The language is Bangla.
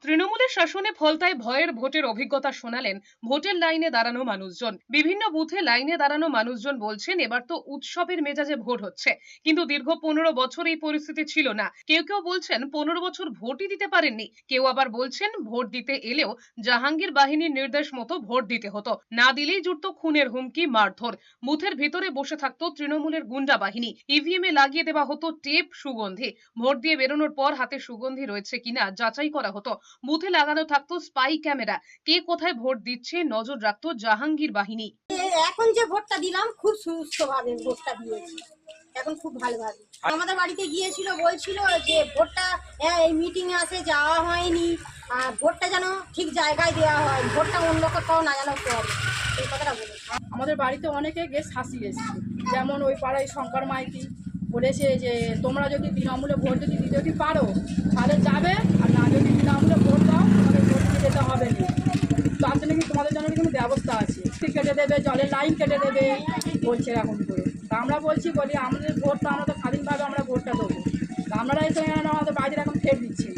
তৃণমূলের শাসনে ফলতায় ভয়ের ভোটের অভিজ্ঞতা শোনালেন ভোটের লাইনে দাঁড়ানো মানুষজন। বিভিন্ন বুথে লাইনে দাঁড়ানো মানুষজন বলছেন এবার তো উৎসবের মেজাজে ভোট হচ্ছে, কিন্তু দীর্ঘ 15 বছর এই পরিস্থিতি ছিল না। কেউ কেউ বলছেন 15 বছর ভোটই দিতে পারেননি, কেউ আবার বলছেন ভোট দিতে এলেও জাহাঙ্গীর বাহিনীর নির্দেশ মতো ভোট দিতে হতো, না দিলেই জুটতো খুনের হুমকি, মারধর। বুথের ভিতরে বসে থাকতো তৃণমূলের গুন্ডা বাহিনী, ইভিএম এ লাগিয়ে দেওয়া হতো টেপ, সুগন্ধি। ভোট দিয়ে বেরোনোর পর হাতে সুগন্ধি রয়েছে কিনা যাচাই করা হতো। বুথে লাগানো থাকতো স্পাই ক্যামেরা, কে কোথায় ভোট দিচ্ছে নজর রাখতো জাহাঙ্গীর বাহিনী। এখন যে ভোটটা দিলাম খুব সুস্থভাবে ভোটটা দিয়েছি, এখন খুব ভালোভাবে। আমাদের বাড়িতে গিয়েছিল, বলছিল যে ভোটটা এই মিটিং এ আসে যাওয়া হয়নি, আর ভোটটা যেন ঠিক জায়গায় দেওয়া হয়, ভোটটা অন্য কোথাও না যেন করে, এই কথাটা বলে। আমাদের বাড়িতে অনেকে গেস্ট হাসি এসেছে, যেমন ওই পাড়ায় শঙ্কর মাইতি বলেছে যে তোমরা যদি তৃণমূলে ভোট যদি পারো তাহলে যাবে, আর না যদি তৃণমূলে ভোট দাও তোমাদের ভোট দিয়ে যেতে হবে না, তার জন্য কি তোমাদের জন্য কিন্তু ব্যবস্থা আছে, কেটে দেবে, জলের লাইন কেটে দেবে বলছে এরকম করে। তা আমরা বলি আমাদের ভোটটা আমরা তো স্বাধীনভাবে আমরা ভোটটা দেবো, তা আপনারা এসে আমাদের বাড়িতে এখন ফের দিচ্ছি।